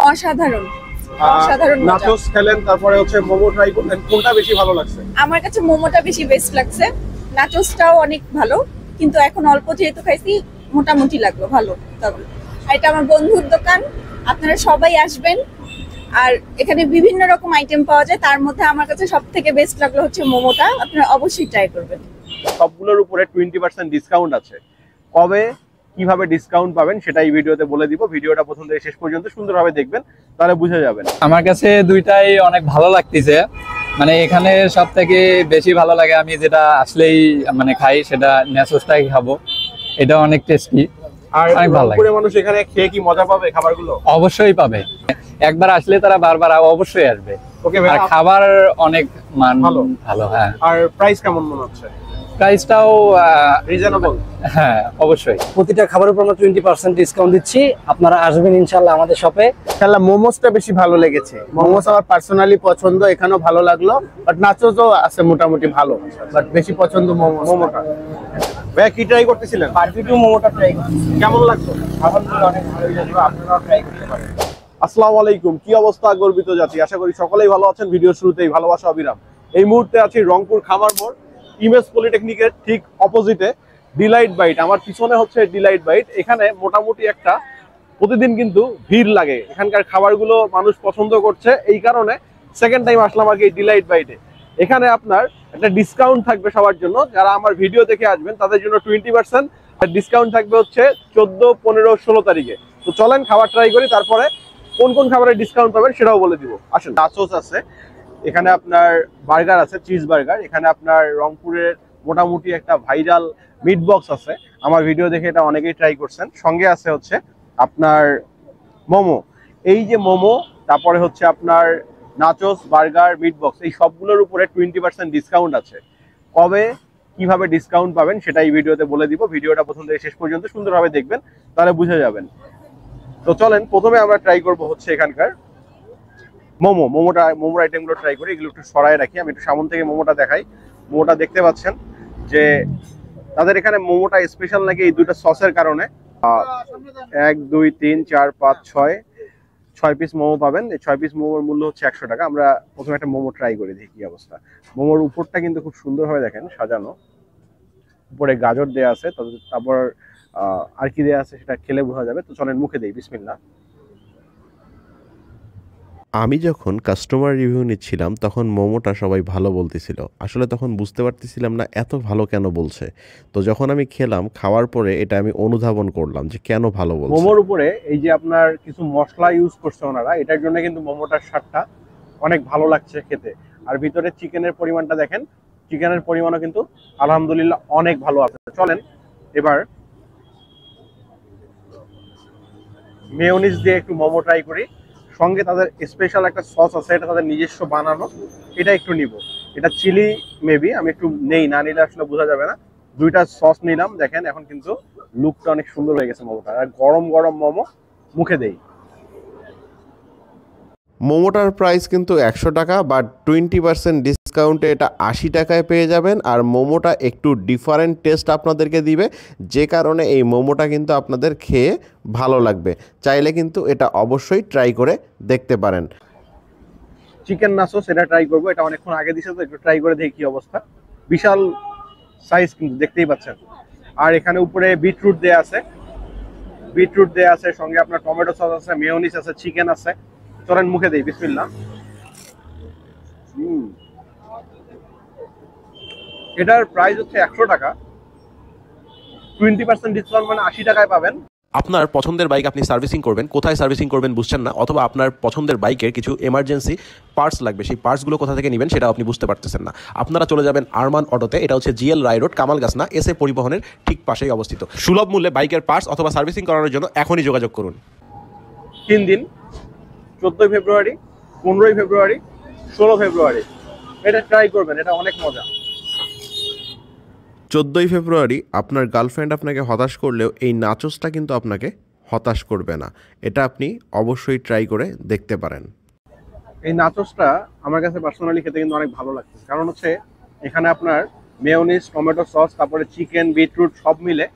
অসাধারণ অসাধারণ নাচোস খেলেন, তারপরে হচ্ছে মোমো ট্রাই করলেন, কোনটা বেশি ভালো লাগছে? আমার কাছে মোমোটা বেশি বেস্ট লাগছে, নাচোসটাও অনেক ভালো, কিন্তু এখন অল্প যেহেতু খাইছি মোটামুটি লাগলো ভালো। তবে এটা আমার বন্ধুর দোকান, আপনারা সবাই আসবেন। আর এখানে বিভিন্ন রকম আইটেম পাওয়া যায়, তার মধ্যে আমার কাছে সবথেকে বেস্ট লাগলো হচ্ছে মোমোটা, আপনারা অবশ্যই ট্রাই করবেন। সবগুলোর উপরে 20% ডিসকাউন্ট আছে। কবে কিভাবে ডিসকাউন্ট পাবেন সেটা এই ভিডিওতে বলে দিব। ভিডিওটা প্রথম থেকে শেষ পর্যন্ত সুন্দরভাবে দেখবেন, তাহলে বুঝে যাবেন। আমার কাছে দুইটাই অনেক ভালো লাগতেছে। মানে এখানে সব থেকে বেশি ভালো লাগে, আমি যেটা আসলেই মানে খাই, সেটা নাচোসটাই খাবো। এটা অনেক টেস্টি আর অনেক ভালো লাগে। রংপুরের মানুষ এখানে খেয়ে কি মজা পাবে খাবারগুলো? অবশ্যই পাবে, একবার আসলে তারা বারবার অবশ্যই আসবে। ওকে ভাই, আর খাবার অনেক মান ভালো। ভালো। হ্যাঁ, আর প্রাইস কেমন মনে হচ্ছে? প্রাইসটাও রিজনেবল? হ্যাঁ অবশ্যই। প্রতিটা খাবারের উপর আমরা 20% ডিসকাউন্ট দিচ্ছি, আপনারা আসবেন ইনশাআল্লাহ আমাদের শপে। ইনশাআল্লাহ মোমোসটা বেশি ভালো লেগেছে, মোমোস আমার পার্সোনালি পছন্দ, এখানেও ভালো লাগলো, বাট নাচোসও আছে মোটামুটি ভালো, বাট বেশি পছন্দ মোমোটা। ভাই কি ট্রাই করতেছিলেন? বারবিকিউ মোমোটা ট্রাই করছি, কেমন লাগলো? আলহামদুলিল্লাহ অনেক ভালোই লাগলো, আপনারাও ট্রাই করতে পারেন। আসসালামু আলাইকুম, কি অবস্থা গর্বিত জাতি? আশা করি সকলেই ভালো আছেন। ভিডিও শুরুতেই ভালোবাসা অবিরাম। এই মুহূর্তে আছি রংপুর খামার মোড়, ইমেজ পলিটেকনিকের ঠিক অপোজিটে ডিলাইট বাইট। আমার পিছনে হচ্ছে ডিলাইট বাইট। এখানে মোটামুটি একটা প্রতিদিন কিন্তু ভিড় লাগে, এখানকার খাবারগুলো মানুষ পছন্দ করছে, এই কারণে সেকেন্ড টাইম আসলাম আর কি এই ডিলাইট বাইটে। এখানে আপনার একটা ডিসকাউন্ট থাকবে সবার জন্য, যারা আমার ভিডিও দেখে আসবেন তাদের জন্য 20% ডিসকাউন্ট থাকবে হচ্ছে 14, 15, 16 তারিখে। তো চলেন খাবার ট্রাই করি, তারপরে কোন কোন খাবারের ডিসকাউন্ট পাবেন সেটাও বলে দিব। আসেন। নাচোস আছে এখানে, আপনার বার্গার আছে, চিজ বার্গার। এখানে আপনার রংপুরের মোটামুটি একটা ভাইরাল মিট বক্স আছে, আমার ভিডিও দেখে এটা অনেকেই ট্রাই করছেন। সঙ্গে আছে হচ্ছে আপনার মোমো, এই যে মোমো, তারপরে হচ্ছে আপনার নাচোস, বার্গার, মিট বক্স, এই সবগুলোর উপরে 20% ডিসকাউন্ট আছে। কবে কিভাবে ডিসকাউন্ট পাবেন সেটা এই ভিডিওতে বলে দিব। ভিডিওটা প্রথম থেকে শেষ পর্যন্ত সুন্দরভাবে দেখবেন, তাহলে বুঝে যাবেন। তো চলেন, প্রথমে আমরা ট্রাই করব হচ্ছে এখানকার মোমোর আইটেমগুলো ট্রাই করি। এগুলো একটু সরাই রাখি, আমি একটু সামনে থেকে মোমোটা দেখাই। মোমোটা দেখতে পাচ্ছেন যে তাদের এখানে মোমোটা স্পেশাল নাকি এই দুটো সসের কারণে। 1, 2, 3, 4, 5, 6 পিস মোমো পাবেন। এই 6 পিস মোমোর মূল্য হচ্ছে 100 টাকা। আমরা প্রথমে একটা মোমো ট্রাই করে দেখি কি অবস্থা। মোমোর উপরটা কিন্তু খুব সুন্দরভাবে দেখেন সাজানো, উপরে গাজর দেয়া আছে, তারপর আর কি দেয়া আছে সেটা খেলে বোঝা যাবে। তো চলেন মুখে দেই, বিসমিল্লাহ। আমি যখন কাস্টমার রিভিউ নিচ্ছিলাম তখন মোমোটা সবাই ভালো বলতেছিল, আসলে তখন বুঝতে পারতেছিলাম না এত ভালো কেন বলছে। তো যখন আমি খেলাম, খাওয়ার পরে এটা আমি অনুধাবন করলাম যে কেন ভালো বলছে। মোমোর উপরে এই যে আপনার কিছু মশলা ইউজ করছে ওনারা, এটার জন্য কিন্তু মোমোটার স্বাদটা অনেক ভালো লাগছে খেতে। আর ভিতরে চিকেনের পরিমাণটা দেখেন, চিকেনের পরিমাণও কিন্তু আলহামদুলিল্লাহ অনেক ভালো আছে। চলেন এবার মেয়োনিজ দিয়ে একটু মোমো ট্রাই করি। সঙ্গে তাদের স্পেশাল একটা সস আছে, এটা তাদের নিজস্ব বানানো, এটা একটু নিব। এটা চিলি মেবি, আমি একটু নেই, না নিলে আসলে বোঝা যাবে না। দুইটা সস নিলাম, দেখেন এখন কিন্তু লুকটা অনেক সুন্দর হয়ে গেছে মোমোটা। আর গরম গরম মোমো মুখে দেই। মোমোটার প্রাইস কিন্তু 100 টাকা, বাট 20% ডিসকাউন্টে এটা 80 টাকায় পেয়ে যাবেন। আর মোমোটা একটু ডিফারেন্ট টেস্ট আপনাদেরকে দিবে, যে কারণে এই মোমোটা কিন্তু আপনাদের খেয়ে ভালো লাগবে। চাইলে কিন্তু এটা অবশ্যই ট্রাই করে দেখতে পারেন। চিকেন নাচোস এটা ট্রাই করবো, এটা অনেকক্ষণ আগে দিছে তো একটু ট্রাই করে দেখি কি অবস্থা। বিশাল সাইজ কিন্তু দেখতেই পাচ্ছেন। আর এখানে উপরে বিটরুট দেয়া আছে, সঙ্গে আপনার টমেটো সস আছে, মেয়োনিজ আছে, চিকেন আছে। চলেন মুখে দেই, বিসমিল্লাহ। এটার প্রাইস হচ্ছে 100 টাকা, 20% ডিসকাউন্ট মানে 80 টাকায় পাবেন। আপনার পছন্দের বাইক আপনি সার্ভিসিং করবেন, কোথায় সার্ভিসিং করবেন বুঝছেন না, অথবা আপনার পছন্দের বাইকের কিছু এমার্জেন্সি পার্টস লাগবে, সেই পার্টসগুলো কোথা থেকে নেবেন সেটা আপনি বুঝতে পারতেছেন না। আপনারা চলে যাবেন আরমান অটোতে, এটা হচ্ছে জিএল রায় রোড, কামালগাছনা, এসএ পরিবহনের ঠিক পাশেই অবস্থিত। সুলভ মূল্যে বাইকের পার্টস অথবা সার্ভিসিং করানোর জন্য এখনই যোগাযোগ করুন। 3 দিন, 14 ফেব্রুয়ারি, 15 ফেব্রুয়ারি, 16 ফেব্রুয়ারি এটা ট্রাই করবেন, এটা অনেক মজা। 14 ফেব্রুয়ারি আপনার গার্লফ্রেন্ড আপনাকে হতাশ করলেও এই নাচোসটা কিন্তু আপনাকে হতাশ করবে না, এটা আপনি অবশ্যই ট্রাই করে দেখতে পারেন। এই নাচোসটা আমার কাছে পার্সোনালি খেতে কিন্তু অনেক ভালো লাগছে, কারণ হচ্ছে এখানে আপনার মেয়োনিজ, টমেটো সস, তারপরে চিকেন, বিটরুট সব মিলে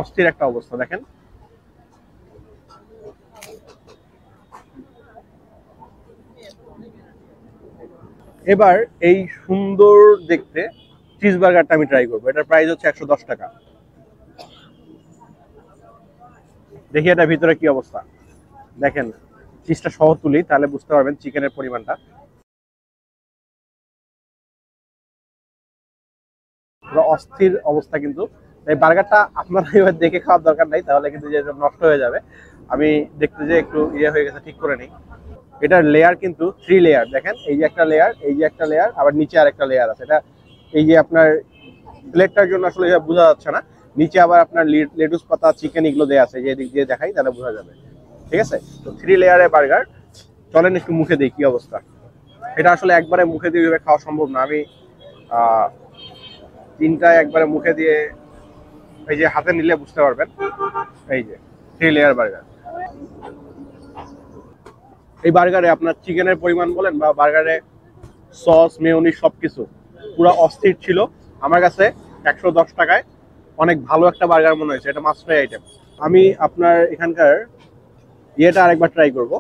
অস্থির একটা অবস্থা। দেখেন এবার এই সুন্দর দেখতে চিজ বার্গারটা আমি ট্রাই করবো। এটার প্রাইস হচ্ছে 110 টাকা। দেখি এটা ভিতরে কি অবস্থা। দেখেন চিজটা সহ তুলি তাহলে বুঝতে পারবেন চিকেনের পরিমাণটা। পুরো অস্থির অবস্থা কিন্তু। এই বার্গারটা আপনারা এবার দেখে খাওয়ার দরকার নাই, তাহলে কিন্তু যে নষ্ট হয়ে যাবে। আমি দেখতে যে একটু হয়ে গেছে, ঠিক করে নিই। এটার লেয়ার কিন্তু 3 লেয়ার। দেখেন এই যে একটা লেয়ার, এই যে একটা লেয়ার, আবার নিচে আরেকটা লেয়ার আছে। এটা এই যে আপনার প্লেটটার জন্য আসলে বোঝা যাচ্ছে না, নিচে আবার আপনার লেটুস পাতা, চিকেন এগুলো দেওয়া আছে। যে দিক দিয়ে দেখাই তাহলে বোঝা যাবে। ঠিক আছে, তো 3 লেয়ারের বার্গার। চলেন একটু মুখে দিই কি অবস্থা। এটা আসলে একবারে মুখে দিয়ে খাওয়া সম্ভব না। আমি 3টা একবারে মুখে দিয়ে, এই যে হাতে নিলে বুঝতে পারবেন। এই যে 3 লেয়ার বার্গার। এই বার্গারে আপনার চিকেনের পরিমাণ বলেন বা বার্গারে সস, মেয়োনিজ সবকিছু পুরো অস্থির ছিল। আমার কাছে 110 টাকায় অনেক ভালো একটা বার্গার মনে হয়েছে। এটা মাস্ট ট্রাই আইটেম। আমি আপনার এখানকার আরেকবার ট্রাই করব,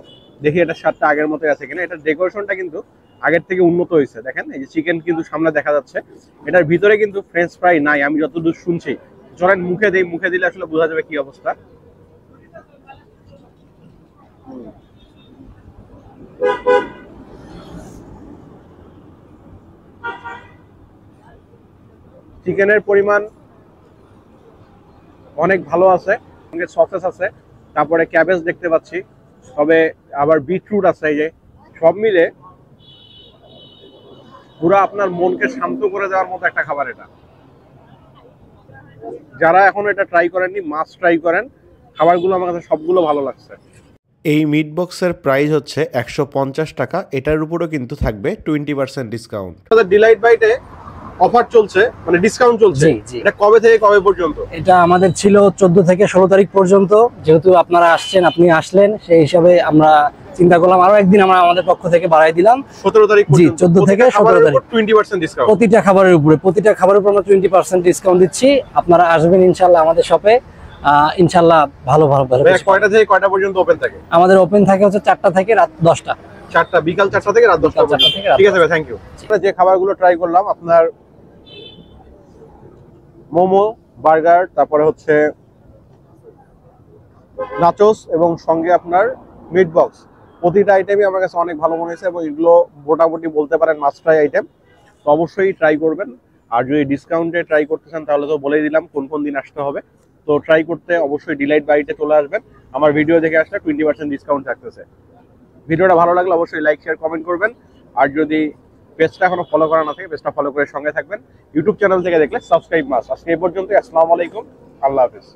দেখি এটা স্বাদটা আগের মতোই আছে কিনা। এটার ডেকোরেশনটা কিন্তু আগের থেকে উন্নত হয়েছে। দেখেন এই যে চিকেন কিন্তু সামনে দেখা যাচ্ছে। এটার ভিতরে কিন্তু ফ্রেঞ্চ ফ্রাই নাই আমি যতদূর শুনছি। চলেন মুখে দেই, মুখে দিলে আসলে বোঝা যাবে কি অবস্থা। চিকেনের পরিমাণ অনেক ভালো আছে, সসেস আছে, তারপরে ক্যাবেজ দেখতে পাচ্ছি, তবে আবার বিটরুট আছে। এই যে সব মিলে পুরো আপনার মনকে শান্ত করে দেওয়ার মতো একটা খাবার এটা। যারা এখন এটা ট্রাই করেননি মাস্ট ট্রাই করেন। খাবারগুলো আমার কাছে সবগুলো ভালো লাগছে। এই মিট বক্সের প্রাইস হচ্ছে 150 টাকা। এটার উপরও কিন্তু থাকবে 20% ডিসকাউন্ট। আমাদের ডিলাইট বাইটে অফার চলছে, মানে ডিসকাউন্ট চলছে। জি, জি। এটা কবে থেকে কবে পর্যন্ত? এটা আমাদের ছিল 14 থেকে 16 তারিখ পর্যন্ত। যেহেতু আপনারা আসছেন, আপনি আসলেন, সেই হিসাবে আমরা চিন্তা করলাম আরো একদিন আমরা আমাদের পক্ষ থেকে বাড়াই দিলাম। 17 তারিখ জি, পর্যন্ত। 14 থেকে 17 তারিখ 20% ডিসকাউন্ট। প্রতিটা খাবারের উপরে আমরা 20% ডিসকাউন্ট দিচ্ছি। আপনারা আসবেন ইনশাআল্লাহ আমাদের শপে। ইনশাআল্লাহ ভালো কয়টা থেকে কয়টা পর্যন্ত ওপেন থাকে? আমাদের ওপেন থাকে হচ্ছে 4টা থেকে রাত 10টা। 4টা, বিকাল 4টা থেকে রাত 10টা পর্যন্ত। ঠিক আছে ভাই, থ্যাংক ইউ। যে খাবারগুলো ট্রাই করলাম, আপনার মোমো, বার্গার, তারপরে হচ্ছে নাচোস এবং সঙ্গে আপনার মিট বক্স, প্রতিটা আইটেমই আমার কাছে অনেক ভালো মনে হয়েছে এবং এগুলো মোটামুটি বলতে পারেন মাস্ট ট্রাই আইটেম। তো অবশ্যই ট্রাই করবেন। আর যদি ডিসকাউন্টে ট্রাই করতে চান তাহলে তো বলেই দিলাম কোন কোন দিন আসতে হবে। তো ট্রাই করতে অবশ্যই ডিলাইট বাইটে চলে আসবেন। আমার ভিডিও দেখে আসলে 20% ডিসকাউন্ট থাকতেছে। ভিডিওটা ভালো লাগলে অবশ্যই লাইক, শেয়ার, কমেন্ট করবেন। আর যদি পেজটা এখনো ফলো করা না থাকে পেজটা ফলো করে সঙ্গে থাকবেন। ইউটিউব চ্যানেল থেকে দেখলে সাবস্ক্রাইব মাস্ট। আজকে এই পর্যন্ত। আসসালামু আলাইকুম, আল্লাহ হাফেজ।